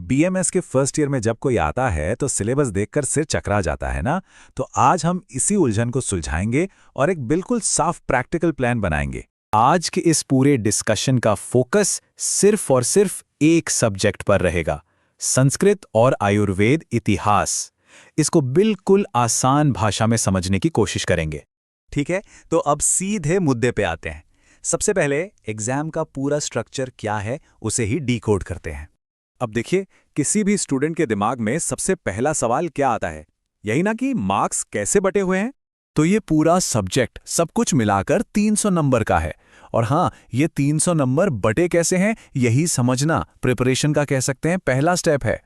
BMS के first year में जब कोई आता है तो सिलेबस देखकर सिर चकरा जाता है ना। तो आज हम इसी उलझन को सुलझाएंगे और एक बिल्कुल साफ प्रैक्टिकल प्लान बनाएंगे। आज के इस पूरे डिस्कशन का फोकस सिर्फ और सिर्फ एक सब्जेक्ट पर रहेगा, संस्कृत और आयुर्वेद इतिहास। इसको बिल्कुल आसान भाषा में समझने की कोशिश करेंगे। ठीक है, तो अब सीधे मुद्दे पे आते हैं। सबसे पहले एग्जाम का पूरा स्ट्रक्चर क्या है उसे ही डीकोड करते हैं। अब देखिए, किसी भी स्टूडेंट के दिमाग में सबसे पहला सवाल क्या आता है? यही ना कि मार्क्स कैसे बटे हुए हैं। तो ये पूरा सब्जेक्ट सब कुछ मिलाकर 300 नंबर का है। और हाँ, ये 300 नंबर बटे कैसे हैं यही समझना प्रिपरेशन का कह सकते हैं पहला स्टेप है।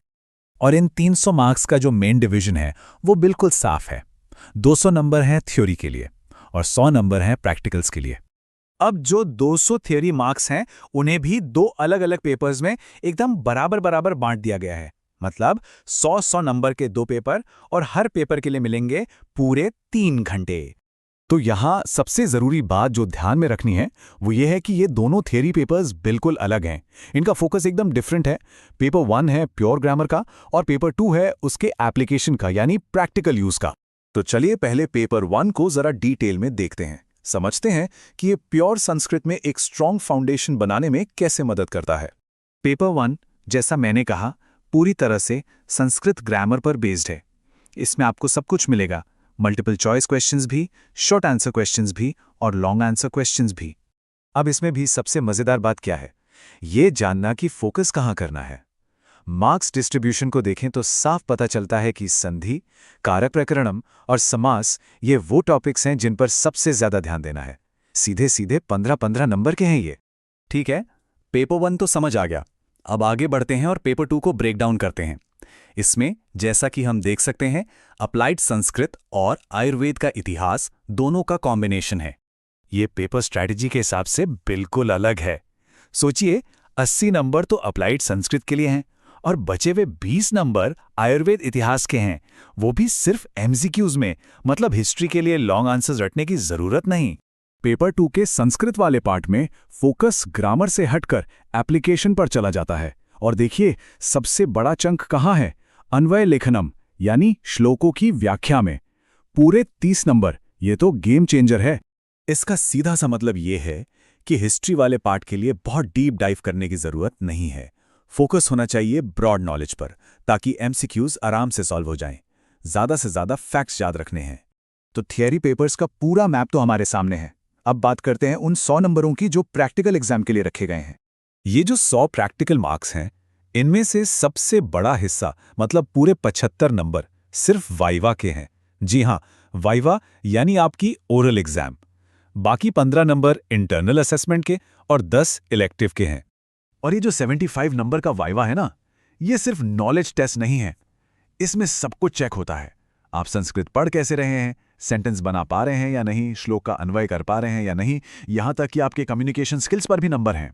और इन 300 मार्क्स का जो मेन डिवीजन है वो बिल्कुल साफ है। 200 नंबर हैं थ्योरी के लिए और 100 नंबर हैं प्रैक्टिकल्स के लिए। अब जो 200 थ्योरी मार्क्स हैं उन्हें भी दो अलग अलग पेपर्स में एकदम बराबर बराबर बांट दिया गया है। मतलब 100 नंबर के दो पेपर और हर पेपर के लिए मिलेंगे पूरे 3 घंटे। तो यहाँ सबसे ज़रूरी बात जो ध्यान में रखनी है वो ये है कि ये दोनों थ्योरी पेपर्स बिल्कुल अलग हैं। इनका फोकस एकदम डिफरेंट है। पेपर 1 है प्योर ग्रामर का और पेपर 2 है उसके एप्लीकेशन का यानी प्रैक्टिकल यूज़ का। तो चलिए पहले पेपर 1 को ज़रा डिटेल में देखते हैं, समझते हैं कि ये प्योर संस्कृत में एक स्ट्रॉन्ग फाउंडेशन बनाने में कैसे मदद करता है। पेपर 1, जैसा मैंने कहा, पूरी तरह से संस्कृत ग्रामर पर बेस्ड है। इसमें आपको सब कुछ मिलेगा, मल्टीपल चॉइस क्वेश्चंस भी, शॉर्ट आंसर क्वेश्चंस भी और लॉन्ग आंसर क्वेश्चंस भी। अब इसमें भी सबसे मज़ेदार बात क्या है, ये जानना कि फोकस कहाँ करना है। मार्क्स डिस्ट्रीब्यूशन को देखें तो साफ पता चलता है कि संधि, कारक प्रकरणम और समास ये वो टॉपिक्स हैं जिन पर सबसे ज्यादा ध्यान देना है। सीधे सीधे 15-15 नंबर के हैं ये। ठीक है, पेपर 1 तो समझ आ गया। अब आगे बढ़ते हैं और पेपर 2 को ब्रेक डाउन करते हैं। इसमें जैसा कि हम देख सकते हैं, अप्लाइड संस्कृत और आयुर्वेद का इतिहास दोनों का कॉम्बिनेशन है। ये पेपर स्ट्रैटेजी के हिसाब से बिल्कुल अलग है। सोचिए, 80 नंबर तो अप्लाइड संस्कृत के लिए हैं और बचे हुए 20 नंबर आयुर्वेद इतिहास के हैं, वो भी सिर्फ एमसीक्यूज में। मतलब हिस्ट्री के लिए लॉन्ग आंसर्स रटने की जरूरत नहीं। पेपर 2 के संस्कृत वाले पार्ट में फोकस ग्रामर से हटकर एप्लीकेशन पर चला जाता है। और देखिए, सबसे बड़ा चंक कहाँ है? अन्वय लेखनम यानी श्लोकों की व्याख्या में पूरे 30 नंबर। ये तो गेम चेंजर है। इसका सीधा सा मतलब ये है कि हिस्ट्री वाले पार्ट के लिए बहुत डीप डाइव करने की जरूरत नहीं है। फोकस होना चाहिए ब्रॉड नॉलेज पर, ताकि एमसीक्यूज आराम से सॉल्व हो जाएं। ज्यादा से ज्यादा फैक्ट्स याद रखने हैं। तो थियरी पेपर्स का पूरा मैप तो हमारे सामने है। अब बात करते हैं उन 100 नंबरों की जो प्रैक्टिकल एग्जाम के लिए रखे गए हैं। ये जो 100 प्रैक्टिकल मार्क्स हैं, इनमें से सबसे बड़ा हिस्सा मतलब पूरे 75 नंबर सिर्फ वाइवा के हैं। जी हाँ, वाइवा यानी आपकी ओरल एग्जाम। बाकी 15 नंबर इंटरनल असेसमेंट के और 10 इलेक्टिव के हैं। और ये जो 75 नंबर का वाइवा है ना, ये सिर्फ नॉलेज टेस्ट नहीं है। इसमें सब कुछ चेक होता है। आप संस्कृत पढ़ कैसे रहे हैं, सेंटेंस बना पा रहे हैं या नहीं, श्लोक का अन्वय कर पा रहे हैं या नहीं, यहां तक कि आपके कम्युनिकेशन स्किल्स पर भी नंबर हैं।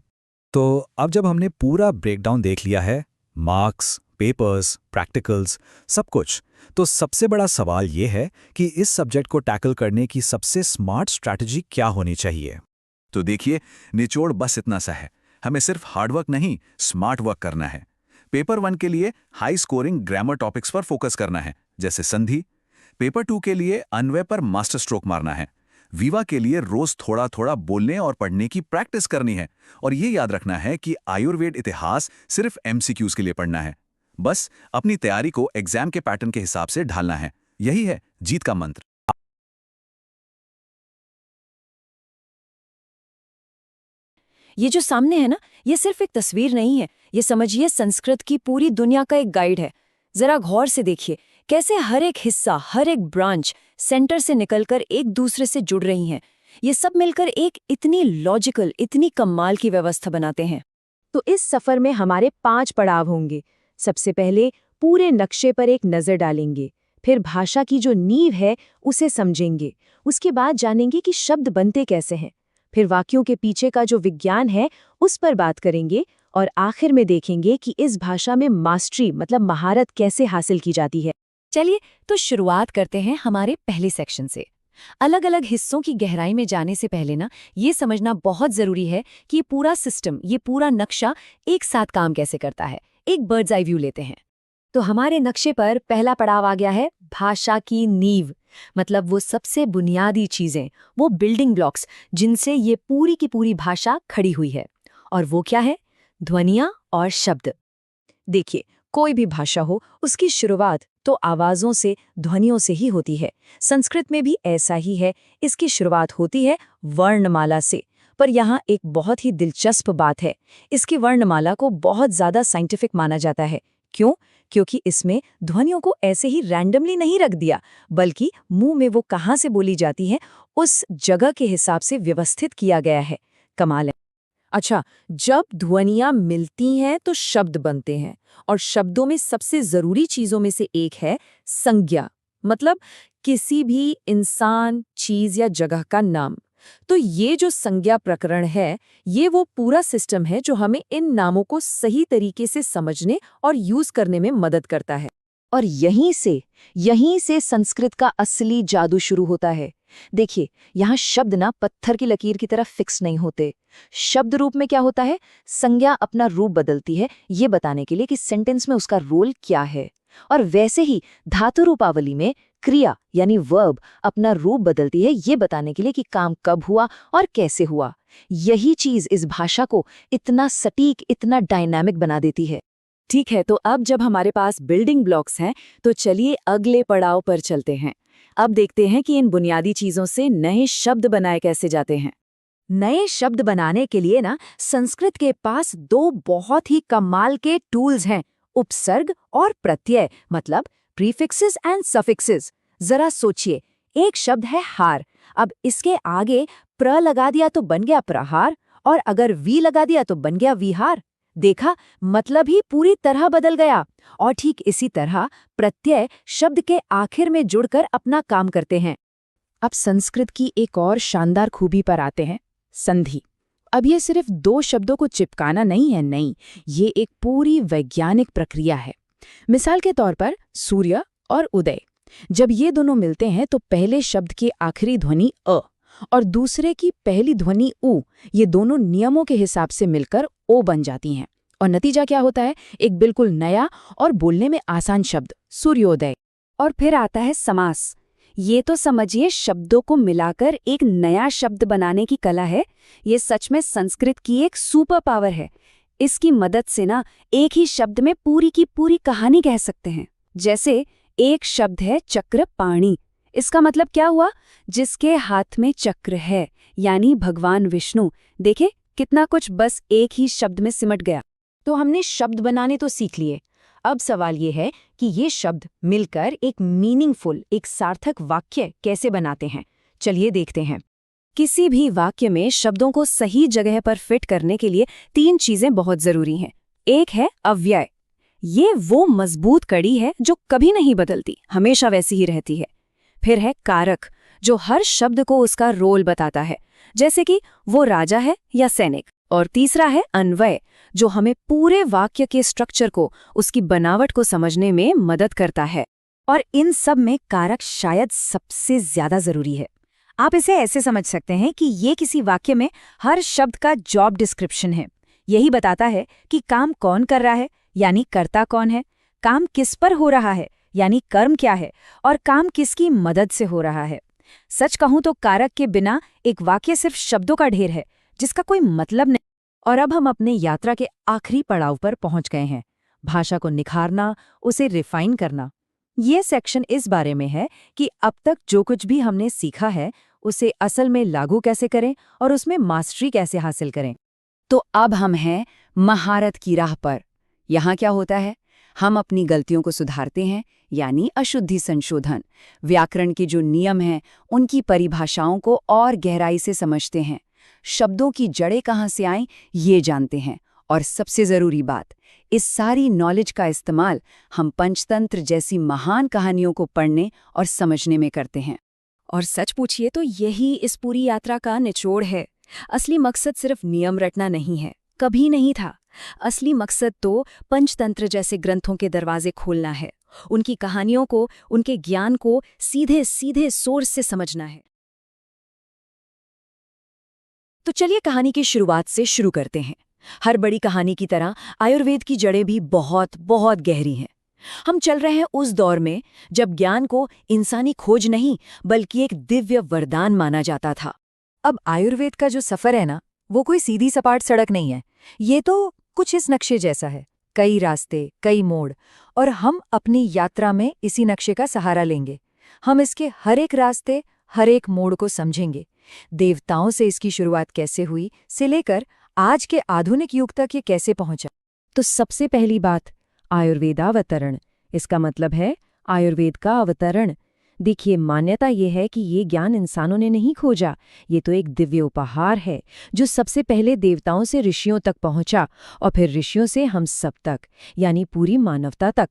तो अब जब हमने पूरा ब्रेकडाउन देख लिया है, मार्क्स, पेपर्स, प्रैक्टिकल्स, सब कुछ, तो सबसे बड़ा सवाल ये है कि इस सब्जेक्ट को टैकल करने की सबसे स्मार्ट स्ट्रैटेजी क्या होनी चाहिए। तो देखिए, निचोड़ बस इतना सा है, हमें सिर्फ हार्डवर्क नहीं, स्मार्ट वर्क करना है। पेपर 1 के लिए हाई स्कोरिंग ग्रामर टॉपिक्स पर फोकस करना है, जैसे संधि। पेपर 2 के लिए अन्वय पर मास्टर स्ट्रोक मारना है। वीवा के लिए रोज थोड़ा थोड़ा बोलने और पढ़ने की प्रैक्टिस करनी है। और ये याद रखना है कि आयुर्वेद इतिहास सिर्फ एमसीक्यूज के लिए पढ़ना है। बस अपनी तैयारी को एग्जाम के पैटर्न के हिसाब से ढालना है। यही है जीत का मंत्र। ये जो सामने है ना, ये सिर्फ एक तस्वीर नहीं है, ये समझिए संस्कृत की पूरी दुनिया का एक गाइड है। जरा गौर से देखिए कैसे हर एक हिस्सा, हर एक ब्रांच सेंटर से निकलकर एक दूसरे से जुड़ रही हैं। ये सब मिलकर एक इतनी लॉजिकल, इतनी कमाल की व्यवस्था बनाते हैं। तो इस सफर में हमारे 5 पड़ाव होंगे। सबसे पहले पूरे नक्शे पर एक नज़र डालेंगे, फिर भाषा की जो नींव है उसे समझेंगे, उसके बाद जानेंगे कि शब्द बनते कैसे हैं, फिर वाक्यों के पीछे का जो विज्ञान है उस पर बात करेंगे और आखिर में देखेंगे कि इस भाषा में मास्टरी मतलब महारत कैसे हासिल की जाती है। चलिए तो शुरुआत करते हैं हमारे पहले सेक्शन से। अलग अलग हिस्सों की गहराई में जाने से पहले ना, ये समझना बहुत जरूरी है कि ये पूरा सिस्टम, ये पूरा नक्शा एक साथ काम कैसे करता है। एक बर्ड्स आई व्यू लेते हैं। तो हमारे नक्शे पर पहला पड़ाव आ गया है भाषा की नींव, मतलब वो सबसे बुनियादी चीजें, वो बिल्डिंग ब्लॉक्स जिनसे ये पूरी की पूरी भाषा खड़ी हुई है। और वो क्या है? ध्वनियां और शब्द। देखिए, कोई भी भाषा हो, उसकी शुरुआत तो आवाज़ों से, ध्वनियों से ही होती है। संस्कृत में भी ऐसा ही है, इसकी शुरुआत होती है वर्णमाला से। पर यहाँ एक बहुत ही दिलचस्प बात है, इसकी वर्णमाला को बहुत ज़्यादा साइंटिफिक माना जाता है। क्यों? क्योंकि इसमें ध्वनियों को ऐसे ही रैंडमली नहीं रख दिया, बल्कि मुंह में वो कहाँ से बोली जाती है, उस जगह के हिसाब से व्यवस्थित किया गया है। कमाल है। अच्छा, जब ध्वनियां मिलती हैं तो शब्द बनते हैं, और शब्दों में सबसे जरूरी चीजों में से एक है संज्ञा, मतलब किसी भी इंसान, चीज या जगह का नाम। तो ये जो संज्ञा प्रकरण है, ये वो पूरा सिस्टम है जो हमें इन नामों को सही तरीके से समझने और यूज करने में मदद करता है। और यहीं से संस्कृत का असली जादू शुरू होता है। देखिए, यहाँ शब्द ना पत्थर की लकीर की तरह फिक्स नहीं होते। शब्द रूप में क्या होता है? संज्ञा अपना रूप बदलती है, ये बताने के लिए कि सेंटेंस में उसका रोल क्या है। और वैसे ही धातु रूपावली में क्रिया यानी वर्ब अपना रूप बदलती है, ये बताने के लिए कि काम कब हुआ और कैसे हुआ। यही चीज इस भाषा को इतना सटीक, इतना डायनामिक बना देती है। ठीक है, तो अब जब हमारे पास बिल्डिंग ब्लॉक्स हैं, तो चलिए अगले पड़ाव पर चलते हैं। अब देखते हैं कि इन बुनियादी चीजों से नए शब्द बनाए कैसे जाते हैं। नए शब्द बनाने के लिए ना संस्कृत के पास दो बहुत ही कमाल के टूल्स हैं, उपसर्ग और प्रत्यय, मतलब प्रीफिक्सेस एंड सफिक्सेस। जरा सोचिए, एक शब्द है हार, अब इसके आगे प्र लगा दिया तो बन गया प्रहार, और अगर वी लगा दिया तो बन गया विहार। देखा, मतलब ही पूरी तरह बदल गया। और ठीक इसी तरह प्रत्यय शब्द के आखिर में जुड़कर अपना काम करते हैं। अब संस्कृत की एक और शानदार खूबी पर आते हैं, संधि। अब ये सिर्फ दो शब्दों को चिपकाना नहीं है, नहीं, ये एक पूरी वैज्ञानिक प्रक्रिया है। मिसाल के तौर पर सूर्य और उदय, जब ये दोनों मिलते हैं तो पहले शब्द की आखिरी ध्वनि अ और दूसरे की पहली ध्वनि उ, ये दोनों नियमों के हिसाब से मिलकर ओ बन जाती हैं। और नतीजा क्या होता है? एक बिल्कुल नया और बोलने में आसान शब्द, सूर्योदय। और फिर आता है समास। ये तो समझिए शब्दों को मिलाकर एक नया शब्द बनाने की कला है। ये सच में संस्कृत की एक सुपर पावर है। इसकी मदद से ना एक ही शब्द में पूरी की पूरी कहानी कह सकते हैं। जैसे एक शब्द है चक्रपाणी, इसका मतलब क्या हुआ? जिसके हाथ में चक्र है, यानी भगवान विष्णु। देखे कितना कुछ बस एक ही शब्द में सिमट गया। तो हमने शब्द बनाने तो सीख लिए, अब सवाल ये है कि ये शब्द मिलकर एक मीनिंगफुल, एक सार्थक वाक्य कैसे बनाते हैं। चलिए देखते हैं। किसी भी वाक्य में शब्दों को सही जगह पर फिट करने के लिए 3 चीजें बहुत जरूरी हैं। एक है अव्यय, ये वो मजबूत कड़ी है जो कभी नहीं बदलती, हमेशा वैसी ही रहती है। फिर है कारक, जो हर शब्द को उसका रोल बताता है, जैसे कि वो राजा है या सैनिक। और तीसरा है अन्वय, जो हमें पूरे वाक्य के स्ट्रक्चर को, उसकी बनावट को समझने में मदद करता है। और इन सब में कारक शायद सबसे ज्यादा जरूरी है। आप इसे ऐसे समझ सकते हैं कि ये किसी वाक्य में हर शब्द का जॉब डिस्क्रिप्शन है। यही बताता है कि काम कौन कर रहा है, यानी कर्ता कौन है, काम किस पर हो रहा है, यानी कर्म क्या है, और काम किसकी मदद से हो रहा है। सच कहूं तो कारक के बिना एक वाक्य सिर्फ शब्दों का ढेर है, जिसका कोई मतलब नहीं। और अब हम अपने यात्रा के आखिरी पड़ाव पर पहुंच गए हैं, भाषा को निखारना, उसे रिफाइन करना। ये सेक्शन इस बारे में है कि अब तक जो कुछ भी हमने सीखा है, उसे असल में लागू कैसे करें और उसमें मास्टरी कैसे हासिल करें। तो अब हम हैं महारत की राह पर। यहाँ क्या होता है? हम अपनी गलतियों को सुधारते हैं, यानी अशुद्धि संशोधन। व्याकरण के जो नियम हैं, उनकी परिभाषाओं को और गहराई से समझते हैं। शब्दों की जड़ें कहाँ से आएं, ये जानते हैं। और सबसे ज़रूरी बात, इस सारी नॉलेज का इस्तेमाल हम पंचतंत्र जैसी महान कहानियों को पढ़ने और समझने में करते हैं। और सच पूछिए तो यही इस पूरी यात्रा का निचोड़ है। असली मकसद सिर्फ नियम रटना नहीं है, कभी नहीं था। असली मकसद तो पंचतंत्र जैसे ग्रंथों के दरवाजे खोलना है, उनकी कहानियों को, उनके ज्ञान को सीधे सीधे सोर्स से समझना है। तो चलिए कहानी की शुरुआत से शुरू करते हैं। हर बड़ी कहानी की तरह आयुर्वेद की जड़ें भी बहुत बहुत गहरी हैं। हम चल रहे हैं उस दौर में जब ज्ञान को इंसानी खोज नहीं बल्कि एक दिव्य वरदान माना जाता था। अब आयुर्वेद का जो सफर है ना, वो कोई सीधी सपाट सड़क नहीं है। ये तो कुछ इस नक्शे जैसा है, कई रास्ते, कई मोड़, और हम अपनी यात्रा में इसी नक्शे का सहारा लेंगे। हम इसके हर एक रास्ते, हर एक मोड़ को समझेंगे। देवताओं से इसकी शुरुआत कैसे हुई से लेकर आज के आधुनिक युग तक ये कैसे पहुंचा। तो सबसे पहली बात, आयुर्वेदावतरण। इसका मतलब है आयुर्वेद का अवतरण। देखिए, मान्यता ये है कि ये ज्ञान इंसानों ने नहीं खोजा, ये तो एक दिव्य उपहार है जो सबसे पहले देवताओं से ऋषियों तक पहुंचा और फिर ऋषियों से हम सब तक, यानी पूरी मानवता तक।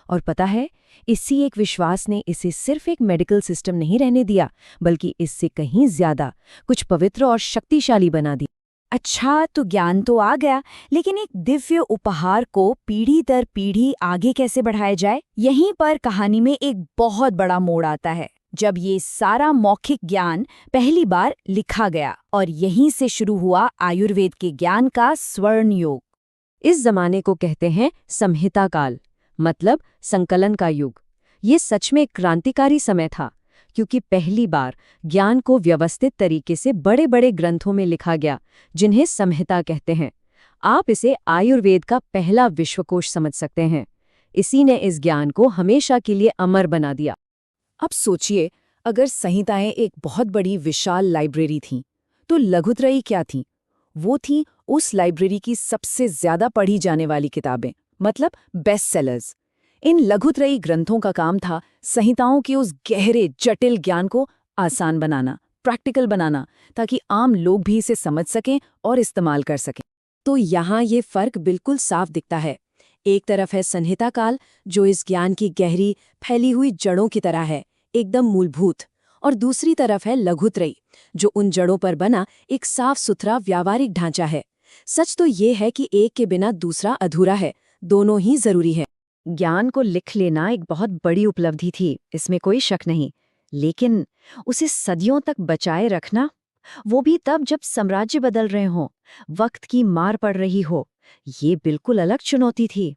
और पता है, इसी एक विश्वास ने इसे सिर्फ एक मेडिकल सिस्टम नहीं रहने दिया, बल्कि इससे कहीं ज्यादा कुछ पवित्र और शक्तिशाली बना दिया। अच्छा, तो ज्ञान तो आ गया, लेकिन एक दिव्य उपहार को पीढ़ी दर पीढ़ी आगे कैसे बढ़ाया जाए? यहीं पर कहानी में एक बहुत बड़ा मोड़ आता है, जब ये सारा मौखिक ज्ञान पहली बार लिखा गया, और यहीं से शुरू हुआ आयुर्वेद के ज्ञान का स्वर्ण युग। इस जमाने को कहते हैं संहिता काल, मतलब संकलन का युग। ये सच में एक क्रांतिकारी समय था, क्योंकि पहली बार ज्ञान को व्यवस्थित तरीके से बड़े बड़े ग्रंथों में लिखा गया, जिन्हें संहिता कहते हैं। आप इसे आयुर्वेद का पहला विश्वकोश समझ सकते हैं। इसी ने इस ज्ञान को हमेशा के लिए अमर बना दिया। अब सोचिए, अगर संहिताएं एक बहुत बड़ी विशाल लाइब्रेरी थीं, तो लघुत्रयी क्या थीं? वो थीं उस लाइब्रेरी की सबसे ज्यादा पढ़ी जाने वाली किताबें, मतलब बेस्ट सेलर्स। इन लघुत्रयी ग्रंथों का काम था संहिताओं के उस गहरे जटिल ज्ञान को आसान बनाना, प्रैक्टिकल बनाना, ताकि आम लोग भी इसे समझ सकें और इस्तेमाल कर सकें। तो यहाँ ये फर्क बिल्कुल साफ दिखता है। एक तरफ है संहिता काल, जो इस ज्ञान की गहरी फैली हुई जड़ों की तरह है, एकदम मूलभूत, और दूसरी तरफ है लघुत्रयी, जो उन जड़ों पर बना एक साफ सुथरा व्यावहारिक ढांचा है। सच तो ये है कि एक के बिना दूसरा अधूरा है, दोनों ही जरूरी है। ज्ञान को लिख लेना एक बहुत बड़ी उपलब्धि थी, इसमें कोई शक नहीं, लेकिन उसे सदियों तक बचाए रखना, वो भी तब जब साम्राज्य बदल रहे हों, वक्त की मार पड़ रही हो, ये बिल्कुल अलग चुनौती थी।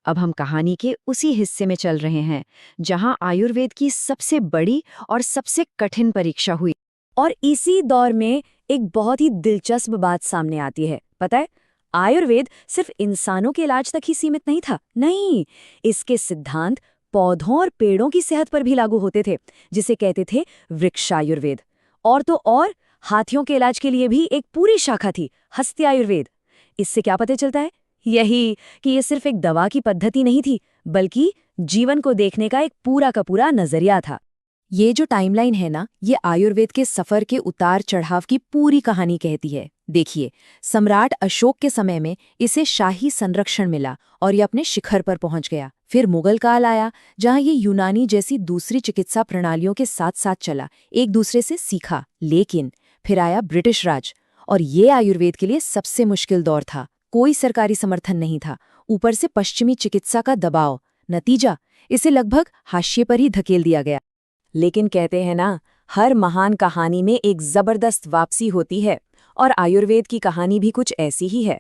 अब हम कहानी के उसी हिस्से में चल रहे हैं जहां आयुर्वेद की सबसे बड़ी और सबसे कठिन परीक्षा हुई। और इसी दौर में एक बहुत ही दिलचस्प बात सामने आती है। पता है, आयुर्वेद सिर्फ इंसानों के इलाज तक ही सीमित नहीं था। नहीं, इसके सिद्धांत पौधों और पेड़ों की सेहत पर भी लागू होते थे, जिसे कहते थे वृक्षायुर्वेद। और तो और हाथियों के इलाज के लिए भी एक पूरी शाखा थी, हस्ती आयुर्वेद। इससे क्या पता चलता है? यही कि ये सिर्फ एक दवा की पद्धति नहीं थी, बल्कि जीवन को देखने का एक पूरा का पूरा नजरिया था। ये जो टाइमलाइन है ना, ये आयुर्वेद के सफर के उतार चढ़ाव की पूरी कहानी कहती है। देखिए, सम्राट अशोक के समय में इसे शाही संरक्षण मिला और ये अपने शिखर पर पहुंच गया। फिर मुगल काल आया, जहां ये यूनानी जैसी दूसरी चिकित्सा प्रणालियों के साथ साथ चला, एक दूसरे से सीखा। लेकिन फिर आया ब्रिटिश राज, और ये आयुर्वेद के लिए सबसे मुश्किल दौर था। कोई सरकारी समर्थन नहीं था, ऊपर से पश्चिमी चिकित्सा का दबाव। नतीजा, इसे लगभग हाशिए पर ही धकेल दिया गया। लेकिन कहते हैं ना, हर महान कहानी में एक जबरदस्त वापसी होती है, और आयुर्वेद की कहानी भी कुछ ऐसी ही है।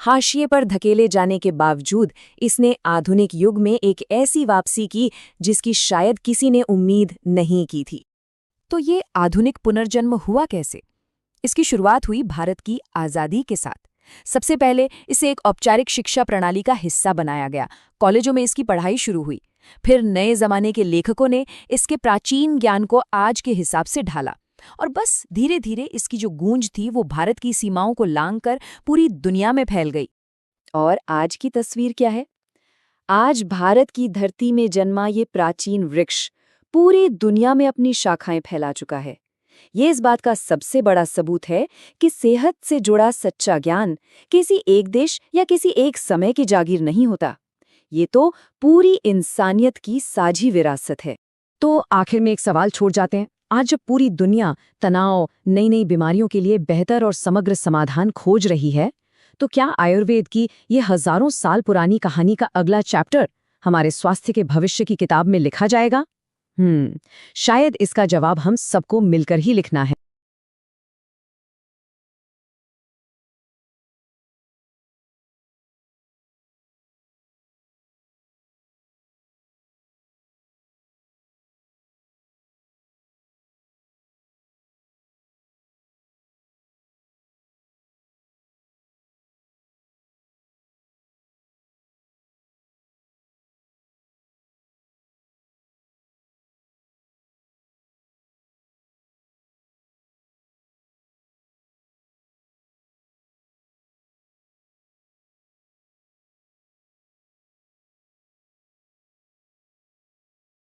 हाशिए पर धकेले जाने के बावजूद इसने आधुनिक युग में एक ऐसी वापसी की जिसकी शायद किसी ने उम्मीद नहीं की थी। तो ये आधुनिक पुनर्जन्म हुआ कैसे? इसकी शुरुआत हुई भारत की आज़ादी के साथ। सबसे पहले इसे एक औपचारिक शिक्षा प्रणाली का हिस्सा बनाया गया, कॉलेजों में इसकी पढ़ाई शुरू हुई। फिर नए जमाने के लेखकों ने इसके प्राचीन ज्ञान को आज के हिसाब से ढाला, और बस धीरे धीरे इसकी जो गूंज थी वो भारत की सीमाओं को लांघकर पूरी दुनिया में फैल गई। और आज की तस्वीर क्या है? आज भारत की धरती में जन्मा ये प्राचीन वृक्ष पूरी दुनिया में अपनी शाखाएं फैला चुका है। ये इस बात का सबसे बड़ा सबूत है कि सेहत से जुड़ा सच्चा ज्ञान किसी एक देश या किसी एक समय की जागीर नहीं होता। ये तो पूरी इंसानियत की साझी विरासत है। तो आखिर में एक सवाल छोड़ जाते हैं। आज जब पूरी दुनिया तनाव, नई नई बीमारियों के लिए बेहतर और समग्र समाधान खोज रही है, तो क्या आयुर्वेद की ये हजारों साल पुरानी कहानी का अगला चैप्टर हमारे स्वास्थ्य के भविष्य की किताब में लिखा जाएगा? शायद इसका जवाब हम सबको मिलकर ही लिखना है।